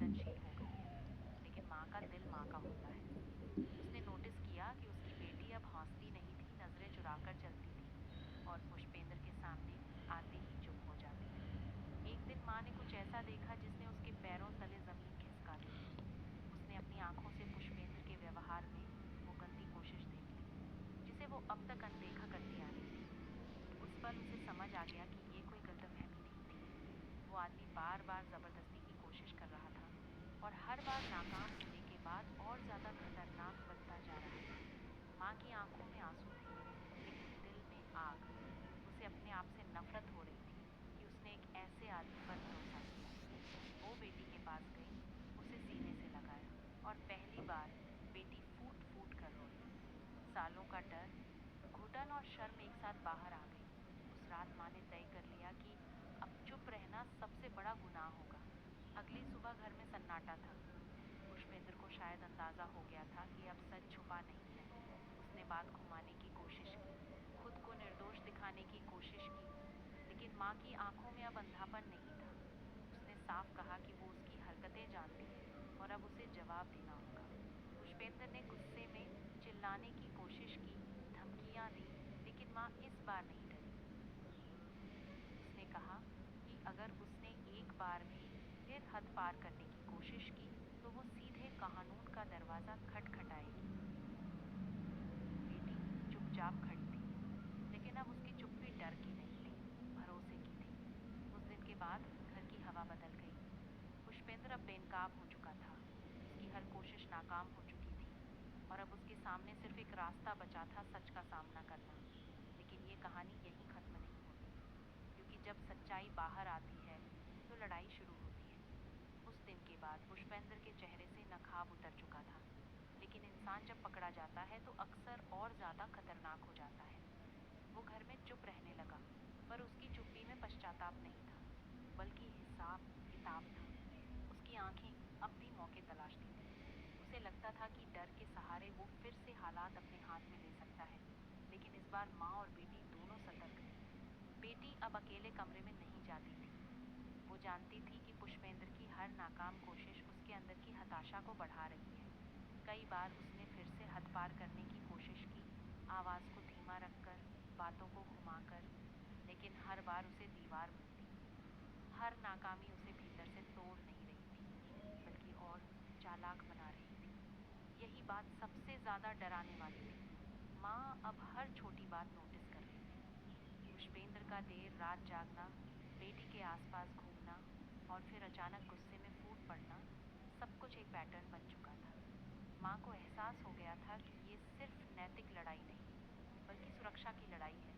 संवेदनशील हो गई है, लेकिन माँ का दिल माँ का होता है। उसने नोटिस किया कि उसकी बेटी अब हौसती नहीं थी, नजरें चुराकर चलती थी और पुष्पेंद्र के सामने आते ही चुप हो जाती थी। एक दिन माँ ने कुछ ऐसा देखा जिसने उसके पैरों तले जमीन खिसका दी। उसने अपनी आंखों से पुष्पेंद्र के व्यवहार में वो गंदी कोशिश देख ली, जिसे वो अब तक अनदेखा करती आ रही थी। उस पल उसे समझ आ गया कि ये कोई गलतफहमी नहीं थी। वो आदमी बार बार जबरदस्ती की कोशिश कर रहा था और हर बार नाकाम होने के बाद और ज्यादा खतरनाक बनता जा रहा था। माँ की आंखों में आंसू थे, लेकिन दिल में आग। उसे अपने आप से नफरत हो रही थी कि उसने एक ऐसे आदमी पर भरोसा किया। वो बेटी के पास गई, उसे सीने से लगाया और पहली बार बेटी फूट फूट कर रोई। सालों का डर, घुटन और शर्म एक साथ बाहर आ गई। उस रात माँ ने तय कर लिया कि अब चुप रहना सबसे बड़ा गुनाह होगा। अगली सुबह घर में सन्नाटा था। पुष्पेंद्र को शायद अंदाजा हो गया था कि अब सच छुपा नहीं है। उसने बात घुमाने की कोशिश की, खुद को निर्दोष दिखाने की कोशिश की, लेकिन माँ की आंखों में अब अंधापन नहीं था। उसने साफ कहा कि वो उसकी हरकतें जानती है और अब उसे जवाब देना होगा। पुष्पेंद्र ने गुस्से में चिल्लाने की कोशिश की, धमकियां दी, लेकिन माँ इस बार नहीं डरी। उसने कहा कि अगर उसने एक बार भी फिर हद पार करने की कोशिश की तो वो सीधे कानून का दरवाजा खटखटाएगी। बेटी चुपचाप खड़ी थी, लेकिन अब उसकी चुप्पी डर की नहीं थी, भरोसे की थी। उस दिन के बाद घर की हवा बदल गई। पुष्पेंद्र अब बेनकाब हो चुका था। उसकी हर कोशिश नाकाम हो चुकी थी और अब उसके सामने सिर्फ एक रास्ता बचा था, सच का सामना करना। लेकिन ये कहानी यहीं खत्म नहीं होती, क्योंकि जब सच्चाई बाहर आती है तो लड़ाई शुरू होती है। उस दिन के बाद पुष्पेंद्र के चेहरे से नकाब उतर चुका था, लेकिन इंसान जब पकड़ा जाता है तो अक्सर और ज्यादा खतरनाक हो जाता है। वो घर में चुप रहने लगा, पर उसकी चुप्पी में पश्चाताप नहीं था, बल्कि हिसाब किताब था। उसकी आंखें अब भी मौके तलाशती थी। उसे लगता था कि डर के सहारे वो फिर से हालात अपने हाथ में ले सकता है, लेकिन इस बार माँ और बेटी दोनों सतर्क थी। बेटी अब अकेले कमरे में नहीं जाती थी। वो जानती थी कि पुष्पेंद्र की हर नाकाम कोशिश उसके अंदर की हताशा को बढ़ा रही है। कई बार उसने फिर से हद पार करने की कोशिश की, आवाज को धीमा रखकर, बातों को घुमाकर, लेकिन हर बार उसे दीवार मिलती। हर नाकामी उसे भीतर से तोड़ नहीं रही थी, बल्कि और चालाक बना रही थी। यही बात सबसे ज्यादा डराने वाली थी। माँ अब हर छोटी बात नोटिस कर रही थी। पुष्पेंद्र का देर रात जागना, बेटी के आसपास घूमना और फिर अचानक गुस्से में फूट पड़ना, सब कुछ एक पैटर्न बन चुका था। माँ को एहसास हो गया था कि ये सिर्फ नैतिक लड़ाई नहीं, बल्कि सुरक्षा की लड़ाई है।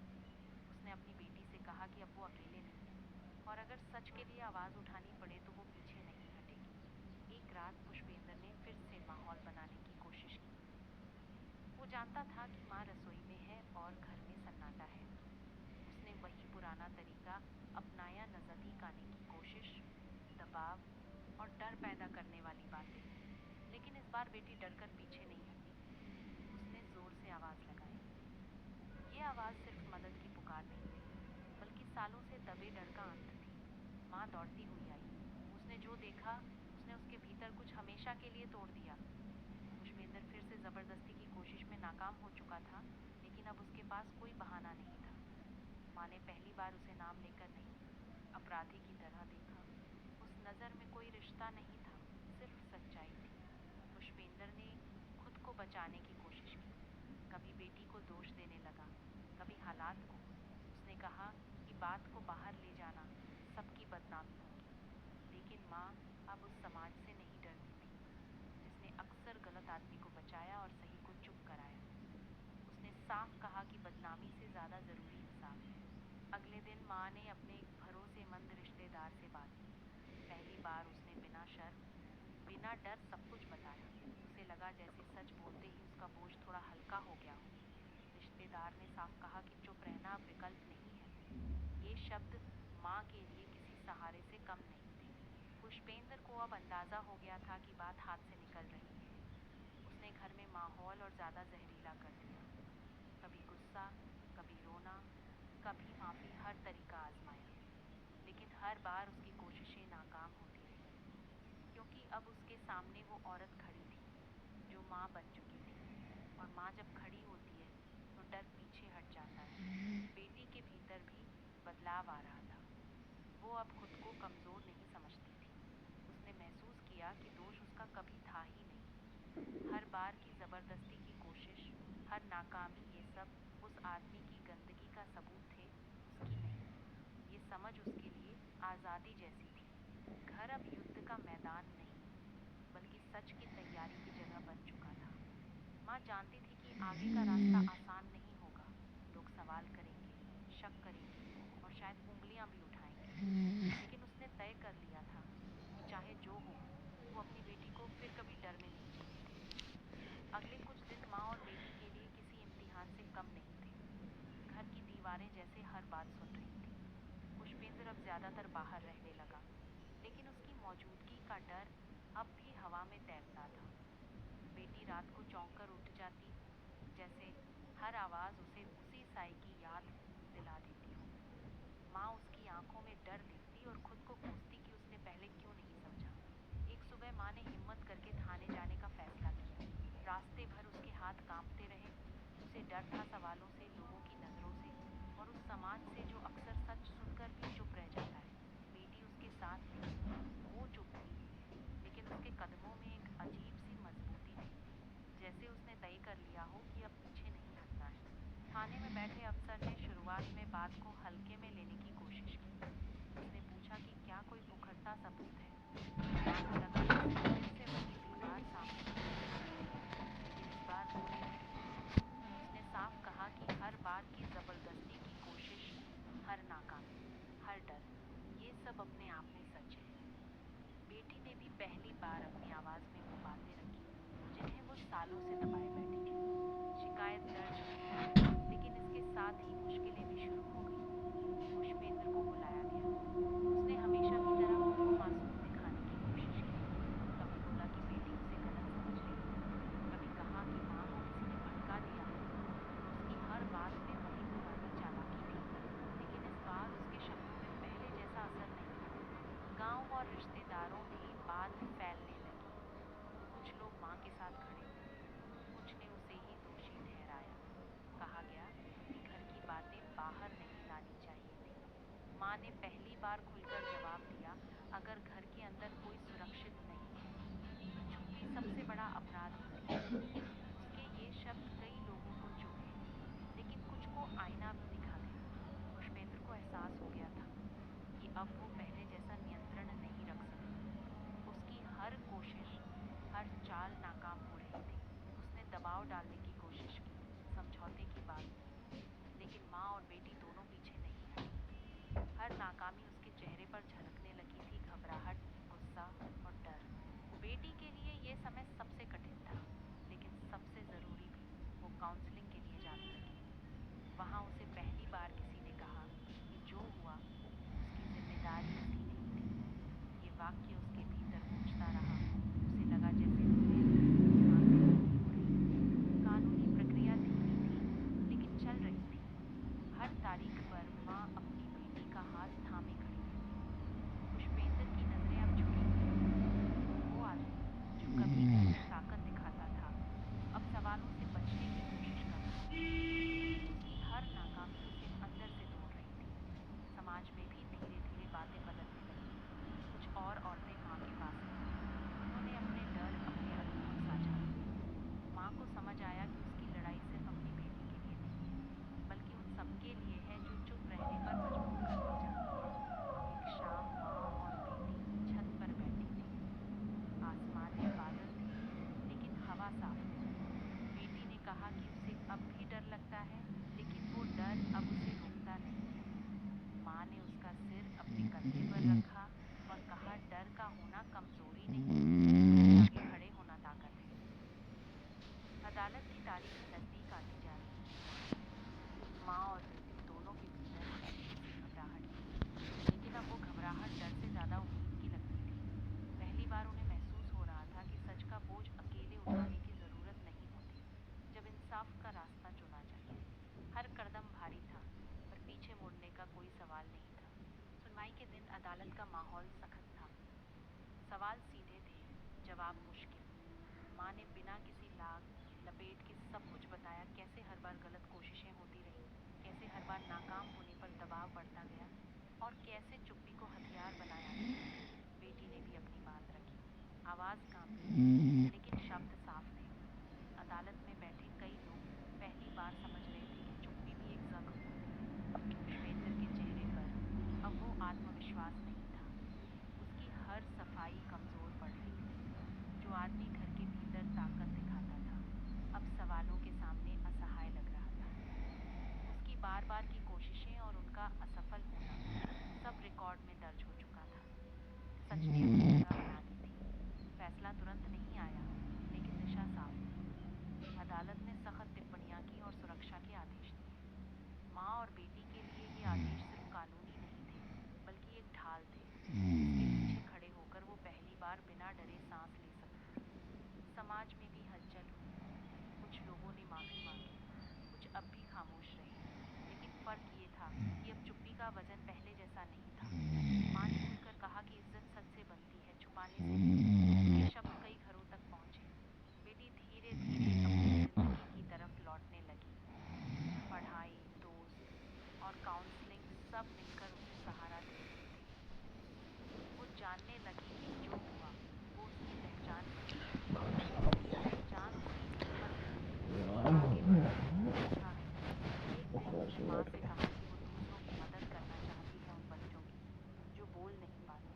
उसने अपनी बेटी से कहा कि अब वो अकेले नहीं है और अगर सच के लिए आवाज उठानी पड़े तो वो पीछे नहीं हटेगी। एक रात पुष्पेंद्र ने फिर से माहौल बनाने की कोशिश की। वो जानता था कि माँ रसोई में है और घर में सन्नाटा है। उसने वही पुराना तरीका अपनाया, नजदीक आने की कोशिश, दबाव और डर पैदा करने वाली बातें। लेकिन इस बार बेटी डरकर पीछे नहीं हटी। उसने जोर से आवाज लगाई। ये आवाज सिर्फ मदद की पुकार नहीं थी, बल्कि सालों से दबे डर का अंत थी। माँ दौड़ती हुई आई। उसने जो देखा, उसने उसके भीतर कुछ हमेशा के लिए तोड़ दिया। पुष्पेंद्र फिर से जबरदस्ती की कोशिश में नाकाम हो चुका था, लेकिन अब उसके पास कोई बहाना नहीं था। माँ ने पहली बार उसे नाम लेकर नहीं, अपराधी की तरह देखा। उस नजर में कोई रिश्ता नहीं था, सिर्फ सच्चाई थी। पुष्पेंद्र ने खुद को बचाने की कोशिश की। कभी बेटी को दोष देने लगा, कभी हालात को। उसने कहा कि बात को बाहर ले जाना सबकी बदनामी होगी। लेकिन माँ अब उस समाज से नहीं डरती थी, जिसने अक्सर गलत आदमी को बचाया और सही को चुप कराया। उसने साफ कहा कि बदनामी से ज्यादा जरूरी इंसाफ है। अगले दिन माँ ने अपने एक भरोसेमंद रिश्तेदार से बात की। पहली बार उसने बिना शर्म, बिना डर सब कुछ बताया। उसे लगा जैसे सच बोलते ही उसका बोझ थोड़ा हल्का हो गया हो। रिश्तेदार ने साफ कहा कि चुप रहना अब विकल्प नहीं है। ये शब्द माँ के लिए किसी सहारे से कम नहीं थे। पुष्पेंद्र को अब अंदाजा हो गया था कि बात हाथ से निकल रही है। उसने घर में माहौल और ज्यादा जहरीला कर दिया। कभी गुस्सा, कभी रोना, कभी माफी, हर तरीका आजमाया। लेकिन हर बार उसकी कोशिशें नाकाम होती रही, क्योंकि अब उसके सामने वो औरत खड़ी थी जो माँ बन चुकी थी, और माँ जब खड़ी होती है तो डर पीछे हट जाता है। बेटी के भीतर भी बदलाव आ रहा था। वो अब खुद को कमज़ोर नहीं समझती थी। उसने महसूस किया कि दोष उसका कभी था ही नहीं। हर बार की ज़बरदस्ती की कोशिश, हर नाकामी, ये सब उस आदमी की गंदगी का सबूत थे, उसकी नहीं। ये समझ उसके लिए आज़ादी जैसी थी। घर अब युद्ध का मैदान नहीं, बल्कि सच की तैयारी की जगह बन चुका था। माँ जानती थी कि आगे का रास्ता आसान नहीं होगा। लोग सवाल करेंगे, शक करेंगे, और शायद उंगलियां भी उठाएंगे। लेकिन उसने तय कर लिया था कि चाहे जो हो, वो अपनी बेटी को फिर कभी डर में नहीं जीने देगी। अगले कुछ दिन माँ और बेटी के लिए किसी इम्तिहान से कम नहीं थे। घर की दीवारें जैसे हर बात सुन रही थी। पुष्पेंद्र अब ज्यादातर बाहर रहने लगा, लेकिन उसकी मौजूदगी का डर अब भी हवा में तैरता था। बेटी रात को चौंक कर उठ जाती, जैसे हर आवाज उसे उसी साई की याद दिला देती हो। माँ उसकी आंखों में डर देखती और खुद को कोसती कि उसने पहले क्यों नहीं समझा। एक सुबह माँ ने हिम्मत करके थाने जाने का फैसला किया। रास्ते भर उसके हाथ कांपते रहे। उसे डर था सवालों से, लोगों की नज़रों से, और उस समाज से जो अक्सर सच सुनकर भी चुप रह जाता है। बेटी उसके साथ थी, वो चुप थी, लेकिन उसके कदमों में एक अजीब सी मजबूती थी, जैसे उसने तय कर लिया हो कि अब पीछे नहीं हटना है। थाने में बैठे अफसर ने शुरुआत में बात को हल्के में लेने की कोशिश की। उसने पूछा कि क्या कोई पुख्ता सबूत है। माँ को लगा जैसे फिर से वही दीवार सामने खड़ी है, लेकिन इस बार बोली नहीं। उसने साफ कहा कि हर बार की जबरदस्ती की कोशिश, हर नाकामी, हर डर, ये सब अपने आप में सच है। बेटी ने भी पहली बार अपनी आवाज में वो बातें रखी जिन्हें वो सालों से दबाए बैठी थी। शिकायत दर्ज हुई, लेकिन इसके साथ ही मुश्किलें भी शुरू हो गई। पुष्पेंद्र को बुलाया गया। उसने हमेशा की तरह खुद को मासूम दिखाने की कोशिश की। कभी बोला कि बेटी उसे गलत समझ रही थी, कभी कहा कि माँ को किसी ने भड़का दिया है। उसकी हर बात में वही पुरानी चालाकी थी, लेकिन इस बार उसके शब्दों में पहले जैसा असर नहीं था। गांव और रिश्तेदारों में बात फैलने लगी। कुछ लोग माँ के साथ खड़े हुए, कुछ ने उसे ही दोषी ठहराया। कहा गया कि घर की बातें बाहर नहीं लानी चाहिए थी। माँ ने पहली बार खुलकर जवाब दिया, अगर घर के अंदर कोई सुरक्षित नहीं है तो चुप्पी सबसे बड़ा अपराध होती है। उसके ये शब्द कई लोगों को चुभे, लेकिन कुछ को आईना भी दिखा गया। पुष्पेंद्र को एहसास हो गया था कि अब वो पहले जैसा नियंत्रण नहीं रख सकता। उसकी हर कोशिश, हर चाल नाकाम हो रही थी। उसने दबाव डालने की कोशिश की, समझौते की बात की, लेकिन माँ और बेटी दोनों पीछे नहीं हटी। हर नाकामी उसके चेहरे पर झलकने लगी थी, घबराहट, गुस्सा और डर। बेटी के लिए ये समय सबसे कठिन था, लेकिन सबसे ज़रूरी भी। वो काउंसलिंग के लिए जाने लगी। वहाँ उसे पहली बार किसी ने कहा कि जो हुआ उसकी जिम्मेदारी उसकी नहीं थी। ये वाक्य उसके भीतर गूंजता रहा। उसे लगा जैसे धीरे धीरे उसकी सांसें हल्की हो रही। कानूनी प्रक्रिया धीमी थी, लेकिन चल रही थी। हर तारीख पर माँ अपनी बेटी का हाथ थामे खड़ी रहती। पुष्पेंद्र की नजरें अब झुकी हुई थी। वो आदमी जो कभी घर में ताकत दिखाता था, अब सवालों से बचने की कोशिश कर रहा था। उसकी हर नाकामी उसे अंदर से तोड़ रही थी। समाज में भी धीरे धीरे बातें बदलने लगी। कुछ और औरतें माँ के पास आई। उन्होंने अपने डर, अपने अनुभव साझा किए। माँ को समझ आया कि उसकी लड़ाई सिर्फ अपनी बेटी के लिए नहीं है, बल्कि उन सबके लिए है जो चुप रहने पर मजबूर कर दी जाती है। एक शाम माँ और बेटी छत पर बैठी थी। आसमान में बादल थे, लेकिन हवा साफ थी। बेटी ने कहा कि उसे अब भी डर लगता है, लेकिन वो डर अब उसे रोकता नहीं है। माँ ने उसका सिर अपने कंधे पर रखा और कहा, डर का होना कमजोरी नहीं, उसके आगे खड़े होना ताकत है। अदालत की तारीख नजदीक आती जा रही थी। माँ और बेटी दोनों के भीतर हल्की सी घबराहट थी, लेकिन अब वो घबराहट डर से ज्यादा उम्मीद की लगती थी। पहली बार उन्हें महसूस हो रहा था कि सच का बोझ अकेले उठाने की जरूरत नहीं होती, जब इंसाफ का रास्ता चुना जाए। हर कदम भारी था, पर पीछे मुड़ने का कोई सवाल नहीं था। सुनवाई के दिन अदालत का माहौल सख्त था। सवाल सीधे थे, जवाब मुश्किल। माँ ने बिना किसी लाग लपेट के सब कुछ बताया, कैसे हर बार गलत कोशिशें होती रहीं, कैसे हर बार नाकाम होने पर दबाव बढ़ता गया और कैसे चुप्पी को हथियार बनाया गया। बेटी ने भी अपनी बात रखी। आवाज़ कांपी लेकिन शब्द साफ थे। अदालत में बैठे कई लोग पहली बार समझ रहे थे कि चुप्पी भी एक जख्म होती है। पुष्पेंद्र के चेहरे पर अब वो आत्मविश्वास नहीं था। उसकी हर सफाई कमजोर पड़ रही थी। जो आदमी घर के भीतर ताकत दिखाता था, अब सवालों के सामने असहाय लग रहा था। उसकी बार बार की कोशिशें और उनका असफल होना सब रिकॉर्ड में दर्ज हो चुका था। सच ने अपनी जगह बना ली थी। फैसला तुरंत नहीं आया, लेकिन दिशा साफ थी। अदालत ने सख्त टिप्पणियां की और सुरक्षा के आदेश दिए। माँ और बेटी के लिए ये आदेश सिर्फ कानूनी नहीं थे, बल्कि एक ढाल थे जिसके पीछे खड़े होकर वो पहली बार बिना डरे सांस ले सकती थी। समाज में भी हलचल हुई। कुछ लोगों ने माफी मांगी, कुछ अब भी खामोश रहे। लेकिन फर्क ये था कि अब चुप्पी का वजन पहले जैसा नहीं था। माँ ने खुलकर कहा कि इज्जत सच से बनती है, छुपाने से नहीं। उसके शब्द कई घरों तक पहुंचे। बेटी धीरे धीरे अपनी जिंदगी की तरफ लौटने लगी। पढ़ाई, दोस्त और काउंसलिंग सब मिलकर उसे सहारा दे रहे थे। वो जानने लगी कि जो हुआ वो उसकी पहचान नहीं है, उसकी पहचान उसकी हिम्मत है, आगे बढ़ने की इच्छा है। एक दिन उसने माँ से कहा कि वो दूसरों की मदद करना चाहती है, उन बच्चों की जो बोल नहीं पाते।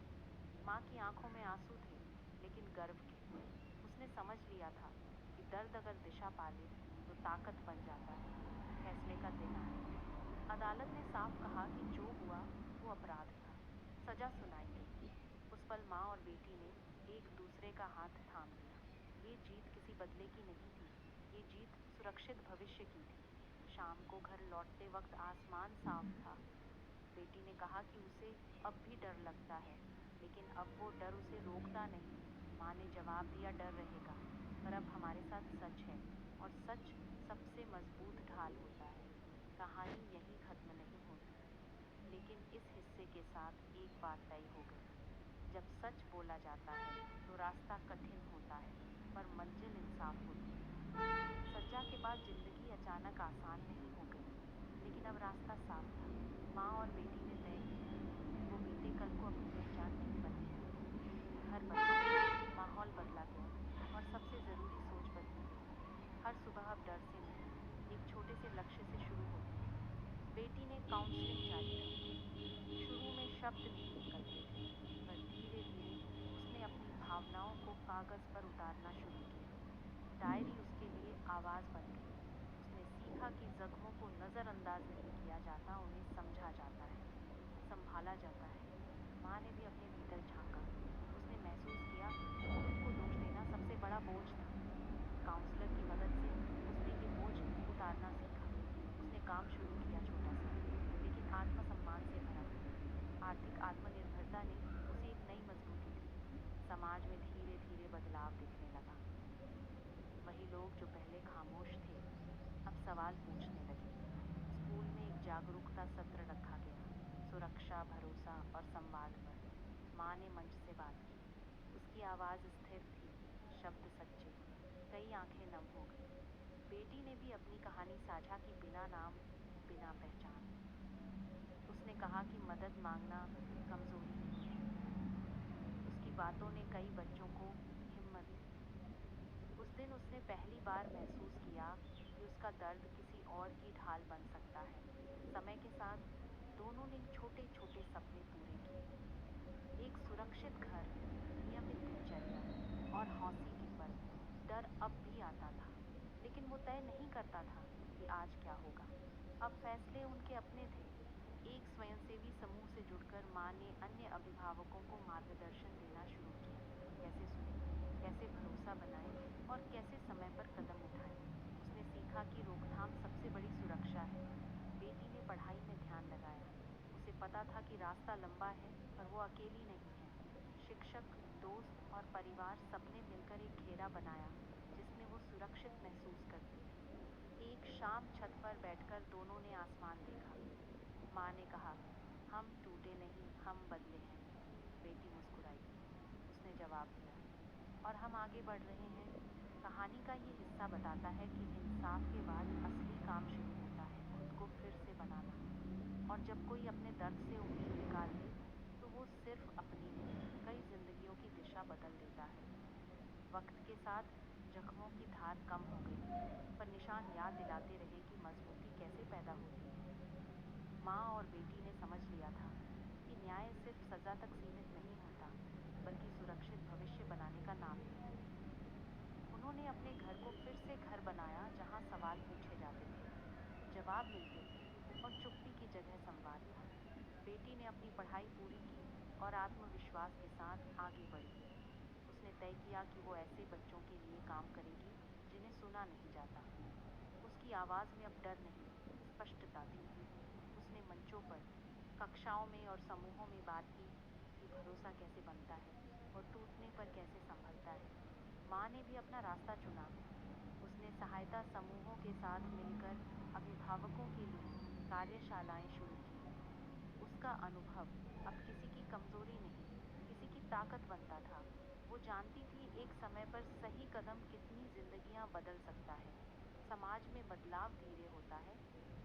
माँ की आंखों में आंसू थे, लेकिन गर्व के। उसने समझ लिया था कि दर्द अगर दिशा पाले तो ताकत बन जाता है। फैसले का दिन आया। अदालत ने साफ कहा कि जो हुआ वो अपराध था, सजा सुनाई गई। उस पल माँ और बेटी ने एक दूसरे का हाथ थाम लिया। ये जीत किसी बदले की नहीं थी, ये जीत सुरक्षित भविष्य की थी। शाम को घर लौटते वक्त आसमान साफ था। बेटी ने कहा कि उसे अब भी डर लगता है, लेकिन अब वो डर उसे रोकता नहीं। माँ ने जवाब दिया, डर रहेगा, पर अब हमारे साथ सच है, और सच सबसे मजबूत ढाल होता है। कहानी यहीं खत्म नहीं होती, लेकिन इस हिस्से के साथ एक बात तय हो गई। जब सच बोला जाता है तो रास्ता कठिन होता है, पर मंजिल इंसाफ होती है। सजा के बाद जिंदगी अचानक आसान नहीं हो गई, लेकिन अब रास्ता साफ था। माँ और बेटी ने तय किया। वो बीते कल को अपनी पहचान नहीं बदल सकती। घर बदला, माहौल बदला गया, और सबसे ज़रूरी सोच बदली गई। हर सुबह अब डर से नहीं, एक छोटे से लक्ष्य से शुरू होती है। बेटी ने काउंसलिंग जारी रखी। शुरू में शब्द नहीं निकलते थे, पर धीरे धीरे उसने अपनी भावनाओं को कागज़ पर उतारना शुरू किया। डायरी उसके लिए आवाज़ बन गई। उसने सीखा कि जख्मों को नज़रअंदाज नहीं किया जाता, उन्हें समझा जाता है, संभाला जाता है। माँ ने भी अपने भीतर झांका। उसने महसूस किया कि खुद को दोष देना सबसे बड़ा बोझ था। काउंसलर की मदद से उसने ये बोझ उतारना सीखा। उसने काम शुरू किया, छोटा सा, लेकिन आत्मसम्मान से भरा हुआ। आर्थिक आत्मनिर्भरता ने उसे एक नई मजबूती दी। समाज में धीरे धीरे बदलाव दिखने लगा। वही लोग जो पहले खामोश थे, अब सवाल पूछने लगे। स्कूल में एक जागरूकता सत्र रखा गया, सुरक्षा, भरोसा और संवाद पर। माँ ने मंच से बात की। उसकी आवाज़ स्थिर थी, शब्द सच्चे। कई आंखें नम हो गईं। बेटी ने भी अपनी कहानी साझा की, बिना नाम, बिना पहचान। उसने कहा कि मदद मांगना कमजोरी नहीं है। उसकी बातों ने कई बच्चों को हिम्मत दी। उस दिन उसने पहली बार महसूस किया कि उसका दर्द किसी और की ढाल बन सकता है। समय के साथ दोनों ने छोटे छोटे सपने पूरे किए। एक सुरक्षित घर, नियमित दिनचर्या और हौसीले पल। डर अब भी आता था, लेकिन वो तय नहीं करता था कि आज क्या होगा। अब फैसले उनके अपने थे। एक स्वयंसेवी समूह से जुड़कर माँ ने अन्य अभिभावकों को मार्गदर्शन देना शुरू किया। कैसे सुने, कैसे भरोसा बनाएं और कैसे समय पर कदम उठाएं। उसने सीखा कि रोकथाम सबसे बड़ी सुरक्षा है। बेटी ने पढ़ाई में ध्यान लगाया। उसे पता था कि रास्ता लंबा है, पर वो अकेली नहीं है। शिक्षक, दोस्त और परिवार सबने मिलकर एक घेरा बनाया जिसमें वो सुरक्षित महसूस करती थी। एक शाम छत पर बैठकर दोनों ने आसमान देखा। माँ ने कहा, हम टूटे नहीं, हम बदले हैं। बेटी मुस्कुराई। उसने जवाब दिया, और हम आगे बढ़ रहे हैं। कहानी का ये हिस्सा बताता है कि इंसाफ के बाद असली काम शुरू होता है, खुद को फिर से बनाना। और जब कोई अपने दर्द से उम्मीद निकाल दे, तो वो सिर्फ अपनी नहीं, कई जिंदगियों की दिशा बदल देता है। वक्त के साथ जख्मों की धार कम हो गई, पर निशान याद दिलाते रहे कि मजबूती कैसे पैदा होती है। माँ और बेटी ने समझ लिया था कि न्याय सिर्फ सजा तक सीमित नहीं होता, बल्कि सुरक्षित भविष्य बनाने का नाम भी है। उन्होंने अपने घर को फिर से घर बनाया, जहाँ सवाल पूछे जाते थे, जवाब मिलते थे और चुप्पी की जगह संवाद था। बेटी ने अपनी पढ़ाई पूरी की और आत्मविश्वास के साथ आगे बढ़ी। उसने तय किया कि वो ऐसे बच्चों के लिए काम करेगी जिन्हें सुना नहीं जाता। उसकी आवाज़ में अब डर नहीं, स्पष्टता थी। उसने मंचों पर, कक्षाओं में और समूहों में बात की कि भरोसा कैसे बनता है और टूटने पर कैसे संभलता है। माँ ने भी अपना रास्ता चुना। उसने सहायता समूहों के साथ मिलकर अभिभावकों के लिए कार्यशालाएं शुरू की। उसका अनुभव अब किसी की कमजोरी नहीं, किसी की ताकत बनता था। वो जानती थी एक समय पर सही कदम कितनी जिंदगियां बदल सकता है। समाज में बदलाव धीरे होता है,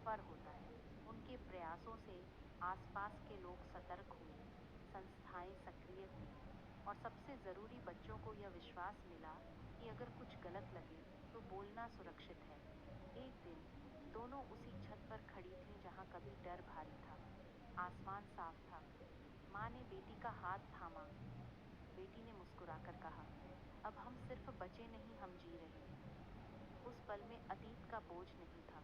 पर होता है। उनके प्रयासों से आसपास के लोग सतर्क हुए, संस्थाएं सक्रिय हुई और सबसे ज़रूरी बच्चों को यह विश्वास मिला कि अगर कुछ गलत लगे तो बोलना सुरक्षित है। एक दिन दोनों उसी छत पर खड़ी थीं जहां कभी डर भारी था। आसमान साफ था। माँ ने बेटी का हाथ थामा। बेटी ने मुस्कुराकर कहा, अब हम सिर्फ बचे नहीं, हम जी रहे हैं। उस पल में अतीत का बोझ नहीं था,